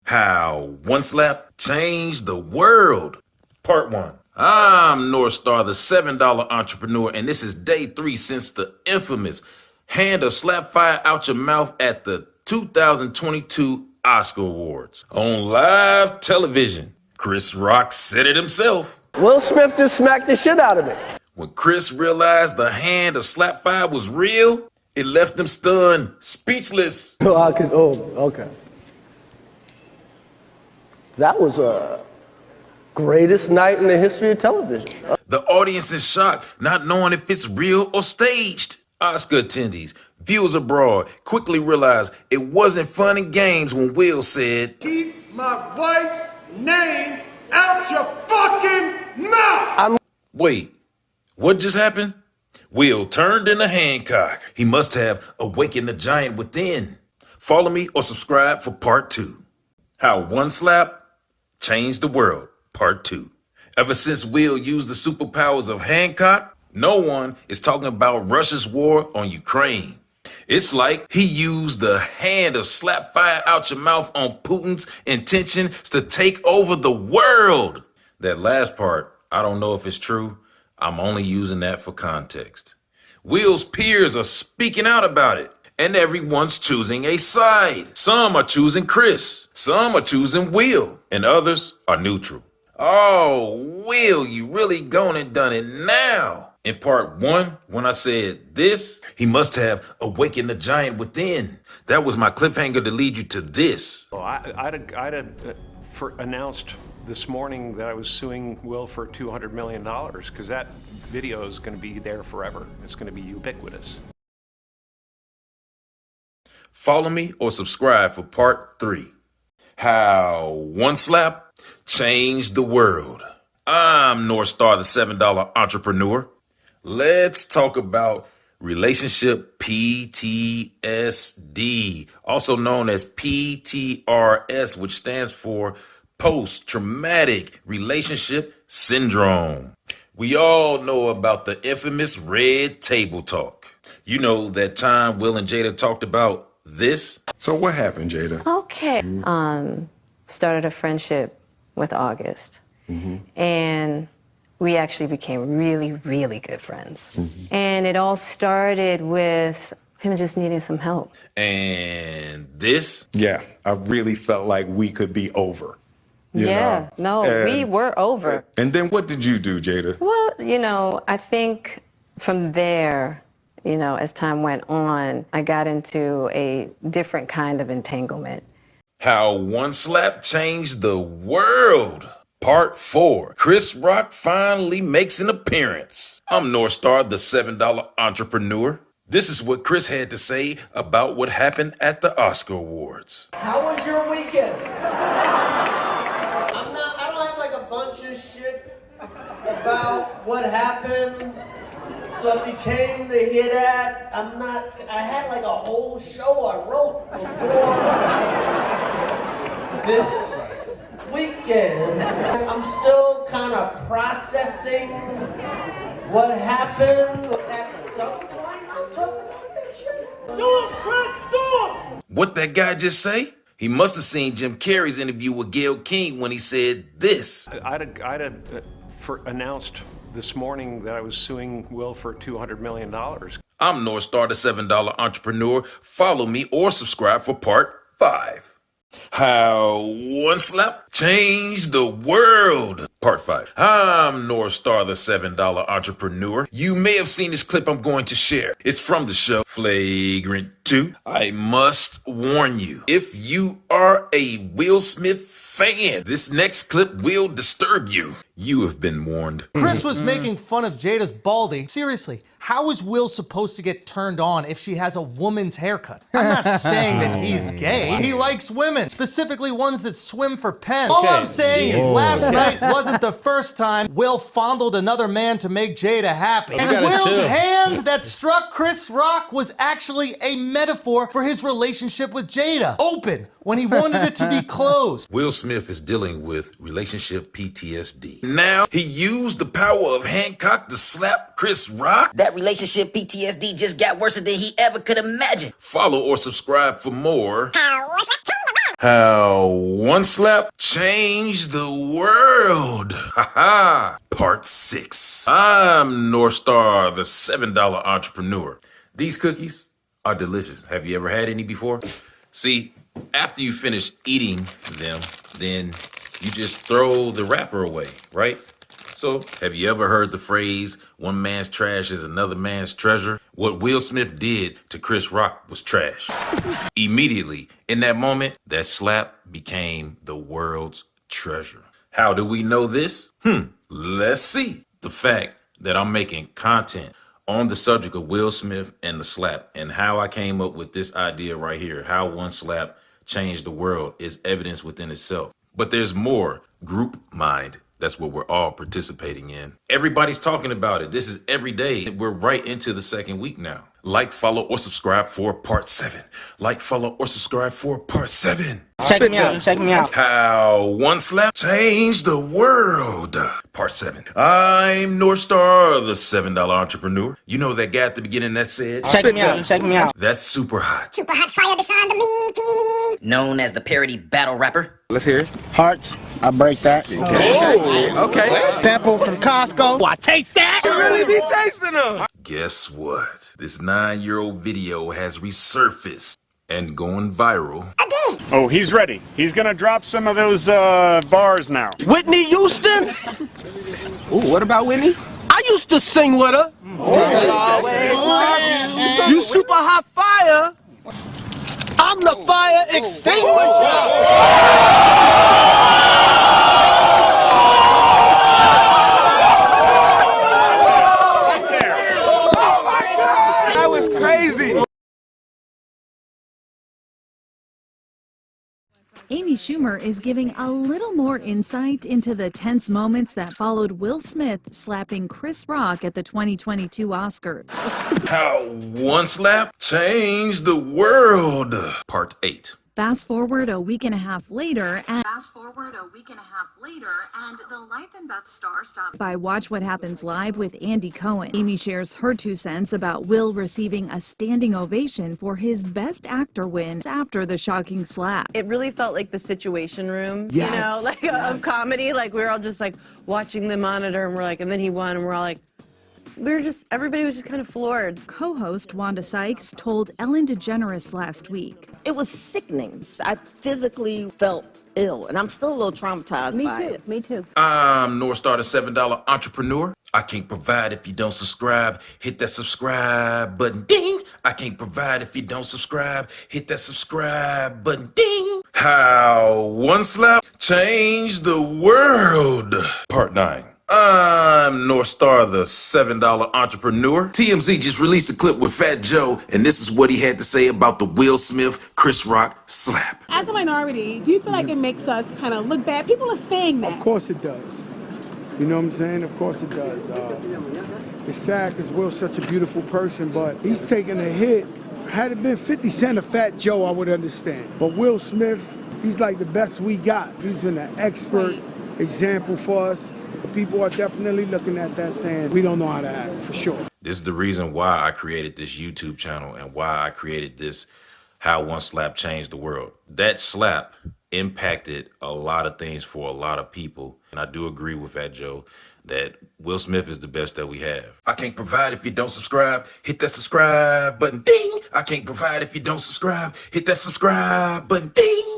How one slap changed the world. Part 1. I'm North Star, the $7 entrepreneur, and this is day 3 since the infamous hand of slap fire out your mouth at the 2022 Oscar Awards. On live television, Chris Rock said it himself. Will Smith just smacked the shit out of me. When Chris realized the hand of slap fire was real, it left him stunned, speechless. Okay. That was a greatest night in the history of television. The audience is shocked, not knowing if it's real or staged. Oscar attendees, viewers abroad, quickly realized it wasn't fun and games when Will said, "Keep my wife's name out your fucking mouth!" Wait, what just happened? Will turned into Hancock. He must have awakened the giant within. Follow me or subscribe for part 2. How one slap changed the world, part 2. Ever since Will used the superpowers of Hancock, no one is talking about Russia's war on Ukraine. It's like he used the hand of slap fire out your mouth on Putin's intentions to take over the world. That last part, I don't know if it's true. I'm only using that for context. Will's peers are speaking out about it, and everyone's choosing a side. Some are choosing Chris, some are choosing Will, and others are neutral. Oh, Will, you really gone and done it now. In part 1, when I said this, he must have awakened the giant within. That was my cliffhanger to lead you to this. Well, I'd announced this morning that I was suing Will for $200 million because that video is going to be there forever. It's going to be ubiquitous. Follow me or subscribe for part 3. How one slap changed the world. I'm North Star, the $7 entrepreneur. Let's talk about relationship PTSD, also known as PTRS, which stands for post-traumatic relationship syndrome. We all know about the infamous red table talk. You know that time Will and Jada talked about this? So what happened, Jada? Okay. Started a friendship with August. And we actually became really, really good friends. And it all started with him just needing some help. And this? Yeah, I really felt like we could be over. We were over. And then what did you do, Jada? Well, I think from there, as time went on, I got into a different kind of entanglement. How one slap changed the world. Part 4. Chris Rock finally makes an appearance. I'm North Star, the $7 entrepreneur. This is what Chris had to say about what happened at the Oscar Awards. How was your weekend? I don't have like a bunch of shit about what happened. So if you came to hear that, I had like a whole show I wrote before this weekend. I'm still kind of processing what happened. At some point, I'm talking about that shit. What that guy just say? He must have seen Jim Carrey's interview with Gayle King when he said this. I'd announced this morning that I was suing Will for $200 million. I'm North Star, the $7 entrepreneur. Follow me or subscribe for part 5. How one slap changed the world. Part 5. I'm North Star, the $7 entrepreneur. You may have seen this clip I'm going to share. It's from the show Flagrant 2. I must warn you, if you are a Will Smith fan, this next clip will disturb you. You have been warned. Chris was making fun of Jada's baldy. Seriously, how is Will supposed to get turned on if she has a woman's haircut? I'm not saying that he's gay. He likes women, specifically ones that swim for Penn. All I'm saying is last night wasn't the first time Will fondled another man to make Jada happy. And Will's hand that struck Chris Rock was actually a metaphor for his relationship with Jada. Open, when he wanted it to be closed. Will Smith is dealing with relationship PTSD. Now, he used the power of Hancock to slap Chris Rock. That relationship PTSD just got worse than he ever could imagine. Follow or subscribe for more. How one slap changed the world. Haha. Part 6. I'm North Star, the $7 entrepreneur. These cookies are delicious. Have you ever had any before? See, after you finish eating them, then you just throw the wrapper away, right? So, have you ever heard the phrase, one man's trash is another man's treasure? What Will Smith did to Chris Rock was trash. Immediately, in that moment, that slap became the world's treasure. How do we know this? Let's see. The fact that I'm making content on the subject of Will Smith and the slap and how I came up with this idea right here, how one slap changed the world, is evidence within itself. But there's more. Group mind. That's what we're all participating in. Everybody's talking about it. This is every day. We're right into the second week now. Like, follow, or subscribe for part 7. Like, follow, or subscribe for part 7. Check me out, check me out. How one slap changed the world. Part 7. I'm North Star, the $7 entrepreneur. You know that guy at the beginning that said, Check me out, check me out. that's super hot. Supahot Fire DeShawn, the mean king. Known as the Parody Battle Rapper. Let's hear it. Hearts, I break that. Okay. Sample from Costco. I taste that. You really be tasting them. Guess what? This 9-year-old video has resurfaced and going viral. Oh, he's ready. He's gonna drop some of those bars now. Whitney Houston. Ooh, what about Whitney? I used to sing with her. You super hot fire. I'm the fire extinguisher. That was crazy. Amy Schumer is giving a little more insight into the tense moments that followed Will Smith slapping Chris Rock at the 2022 Oscars. How one slap changed the world. Part 8. Fast forward a week and a half later, and the Life and Beth star stopped by Watch What Happens Live with Andy Cohen. Amy shares her 2 cents about Will receiving a standing ovation for his Best Actor win after the shocking slap. It really felt like the Situation Room, you know, like of comedy. Like we were all just like watching the monitor, and we're like, and then he won, and we're all like, everybody was just kind of floored. Co-host Wanda Sykes told Ellen DeGeneres last week. It was sickening. I physically felt ill, and I'm still a little traumatized by it. Me too. I'm North Star, the $7 entrepreneur. I can't provide if you don't subscribe. Hit that subscribe button, ding. I can't provide if you don't subscribe. Hit that subscribe button, ding. How one slap changed the world. Part 9. I'm North Star, the $7 entrepreneur. TMZ just released a clip with Fat Joe, and this is what he had to say about the Will Smith, Chris Rock slap. As a minority, do you feel like it makes us kind of look bad? People are saying that. Of course it does. You know what I'm saying? Of course it does. It's sad because Will's such a beautiful person, but he's taking a hit. Had it been 50 Cent or Fat Joe, I would understand. But Will Smith, he's like the best we got. He's been an expert example for us. People are definitely looking at that saying, we don't know how to act, for sure. This is the reason why I created this YouTube channel and why I created this How One Slap Changed the World. That slap impacted a lot of things for a lot of people. And I do agree with Fat Joe that Will Smith is the best that we have. I can't provide if you don't subscribe. Hit that subscribe button, ding. I can't provide if you don't subscribe. Hit that subscribe button, ding.